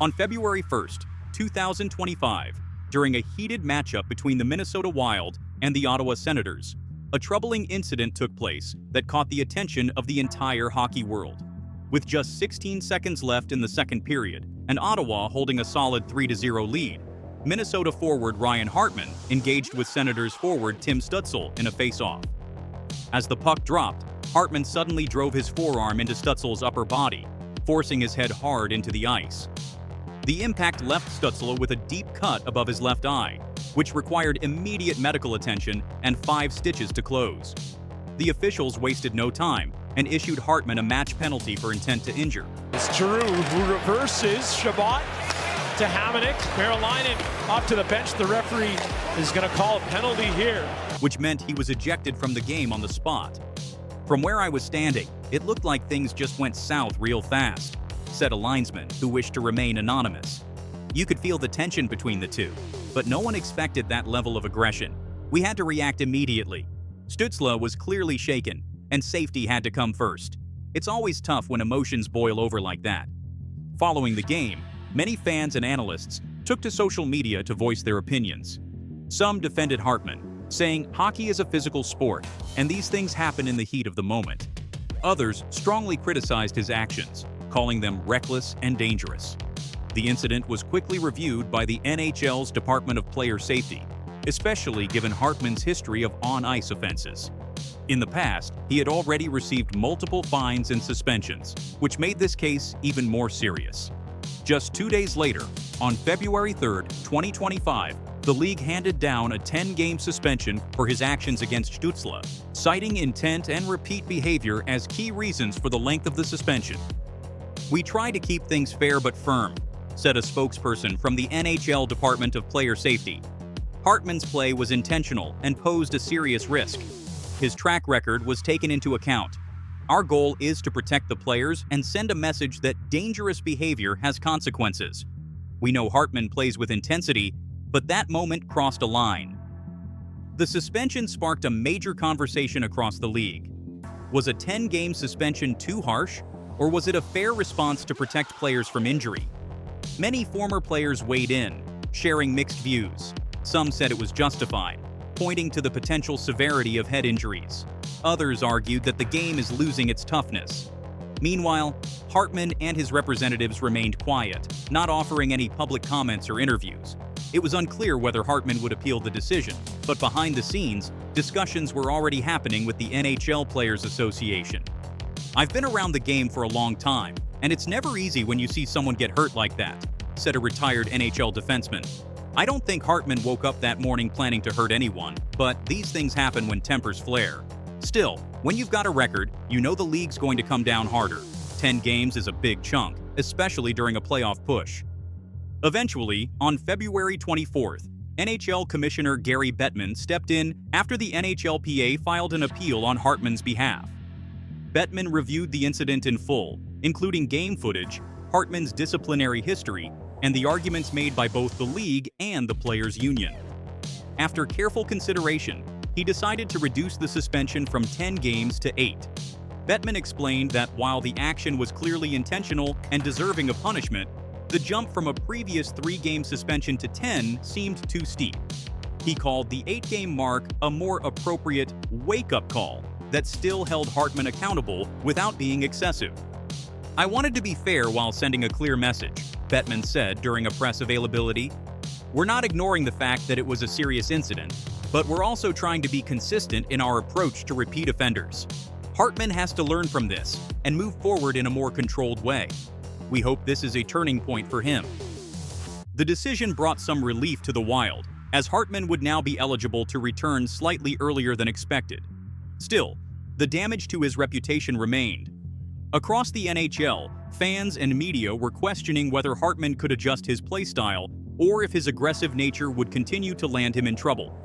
On February 1st, 2025, during a heated matchup between the Minnesota Wild and the Ottawa Senators, a troubling incident took place that caught the attention of the entire hockey world. With just 16 seconds left in the second period and Ottawa holding a solid 3-0 lead, Minnesota forward Ryan Hartman engaged with Senators forward Tim Stützle in a face-off. As the puck dropped, Hartman suddenly drove his forearm into Stützle's upper body, forcing his head hard into the ice. The impact left Stützle with a deep cut above his left eye, which required immediate medical attention and 5 stitches to close. The officials wasted no time and issued Hartman a match penalty for intent to injure. It's Giroux who reverses Shabbat to Hamonic. Carolina off to the bench. The referee is going to call a penalty here, which meant he was ejected from the game on the spot. From where I was standing, it looked like things just went south real fast, said a linesman who wished to remain anonymous. You could feel the tension between the two, but no one expected that level of aggression. We had to react immediately. Stützle was clearly shaken, and safety had to come first. It's always tough when emotions boil over like that. Following the game, many fans and analysts took to social media to voice their opinions. Some defended Hartman, saying hockey is a physical sport, and these things happen in the heat of the moment. Others strongly criticized his actions, calling them reckless and dangerous. The incident was quickly reviewed by the NHL's Department of Player Safety, especially given Hartman's history of on-ice offenses. In the past, he had already received multiple fines and suspensions, which made this case even more serious. Just 2 days later, on February 3, 2025, the league handed down a 10-game suspension for his actions against Stützle, citing intent and repeat behavior as key reasons for the length of the suspension. "We try to keep things fair but firm," said a spokesperson from the NHL Department of Player Safety. Hartman's play was intentional and posed a serious risk. His track record was taken into account. Our goal is to protect the players and send a message that dangerous behavior has consequences. We know Hartman plays with intensity, but that moment crossed a line. The suspension sparked a major conversation across the league. Was a 10-game suspension too harsh, or was it a fair response to protect players from injury? Many former players weighed in, sharing mixed views. Some said it was justified, pointing to the potential severity of head injuries. Others argued that the game is losing its toughness. Meanwhile, Hartman and his representatives remained quiet, not offering any public comments or interviews. It was unclear whether Hartman would appeal the decision, but behind the scenes, discussions were already happening with the NHL Players Association. "I've been around the game for a long time, and it's never easy when you see someone get hurt like that," said a retired NHL defenseman. "I don't think Hartman woke up that morning planning to hurt anyone, but these things happen when tempers flare. Still, when you've got a record, you know the league's going to come down harder. 10 games is a big chunk, especially during a playoff push." Eventually, on February 24th, NHL Commissioner Gary Bettman stepped in after the NHLPA filed an appeal on Hartman's behalf. Bettman reviewed the incident in full, including game footage, Hartman's disciplinary history, and the arguments made by both the league and the players' union. After careful consideration, he decided to reduce the suspension from 10 games to 8. Bettman explained that while the action was clearly intentional and deserving of punishment, the jump from a previous 3-game suspension to 10 seemed too steep. He called the 8-game mark a more appropriate wake-up call that still held Hartman accountable without being excessive. "I wanted to be fair while sending a clear message," Bettman said during a press availability. "We're not ignoring the fact that it was a serious incident, but we're also trying to be consistent in our approach to repeat offenders. Hartman has to learn from this and move forward in a more controlled way. We hope this is a turning point for him." The decision brought some relief to the Wild, as Hartman would now be eligible to return slightly earlier than expected. Still, the damage to his reputation remained. Across the NHL, fans and media were questioning whether Hartman could adjust his play style or if his aggressive nature would continue to land him in trouble.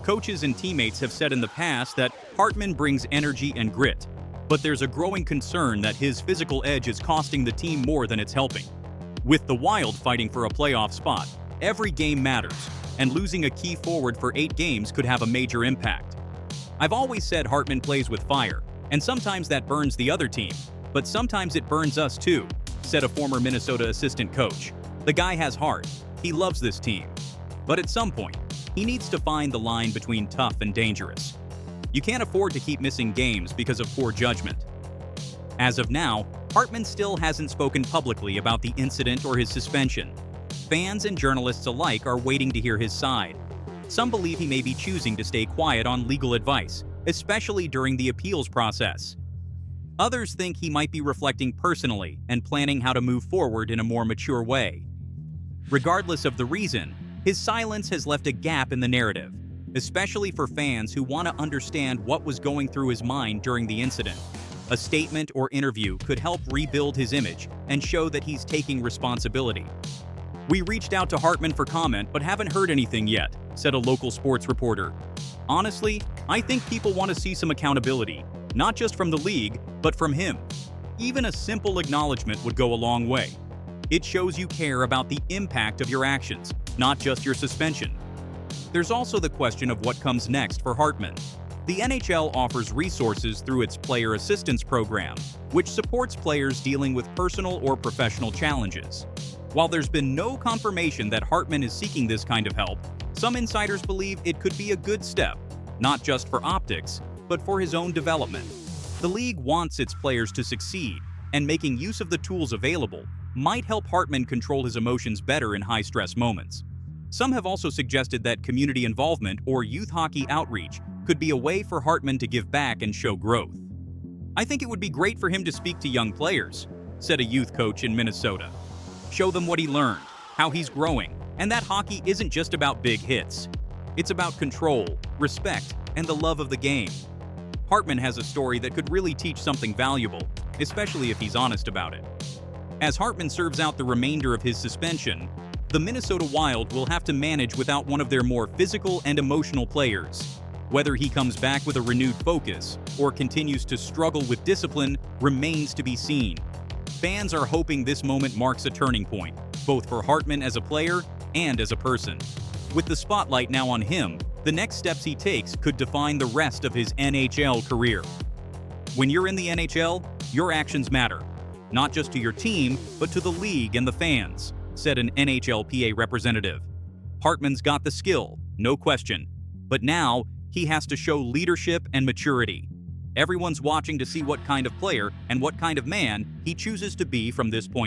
Coaches and teammates have said in the past that Hartman brings energy and grit, but there's a growing concern that his physical edge is costing the team more than it's helping. With the Wild fighting for a playoff spot, every game matters, and losing a key forward for 8 games could have a major impact. "I've always said Hartman plays with fire, and sometimes that burns the other team, but sometimes it burns us too," said a former Minnesota assistant coach. The guy has heart. He loves this team. But at some point, he needs to find the line between tough and dangerous. You can't afford to keep missing games because of poor judgment. As of now, Hartman still hasn't spoken publicly about the incident or his suspension. Fans and journalists alike are waiting to hear his side. Some believe he may be choosing to stay quiet on legal advice, especially during the appeals process. Others think he might be reflecting personally and planning how to move forward in a more mature way. Regardless of the reason, his silence has left a gap in the narrative, especially for fans who want to understand what was going through his mind during the incident. A statement or interview could help rebuild his image and show that he's taking responsibility. "We reached out to Hartman for comment but haven't heard anything yet," said a local sports reporter. "Honestly, I think people want to see some accountability, not just from the league, but from him. Even a simple acknowledgement would go a long way. It shows you care about the impact of your actions, not just your suspension." There's also the question of what comes next for Hartman. The NHL offers resources through its Player Assistance Program, which supports players dealing with personal or professional challenges. While there's been no confirmation that Hartman is seeking this kind of help, some insiders believe it could be a good step, not just for optics, but for his own development. The league wants its players to succeed, and making use of the tools available might help Hartman control his emotions better in high-stress moments. Some have also suggested that community involvement or youth hockey outreach could be a way for Hartman to give back and show growth. "I think it would be great for him to speak to young players," said a youth coach in Minnesota. "Show them what he learned, how he's growing, and that hockey isn't just about big hits. It's about control, respect, and the love of the game." Hartman has a story that could really teach something valuable, especially if he's honest about it. As Hartman serves out the remainder of his suspension, the Minnesota Wild will have to manage without one of their more physical and emotional players. Whether he comes back with a renewed focus or continues to struggle with discipline remains to be seen. Fans are hoping this moment marks a turning point, both for Hartman as a player and as a person. With the spotlight now on him, the next steps he takes could define the rest of his NHL career. When you're in the NHL, your actions matter, not just to your team, but to the league and the fans, said an NHLPA representative. Hartman's got the skill, no question, but now he has to show leadership and maturity. Everyone's watching to see what kind of player and what kind of man he chooses to be from this point on.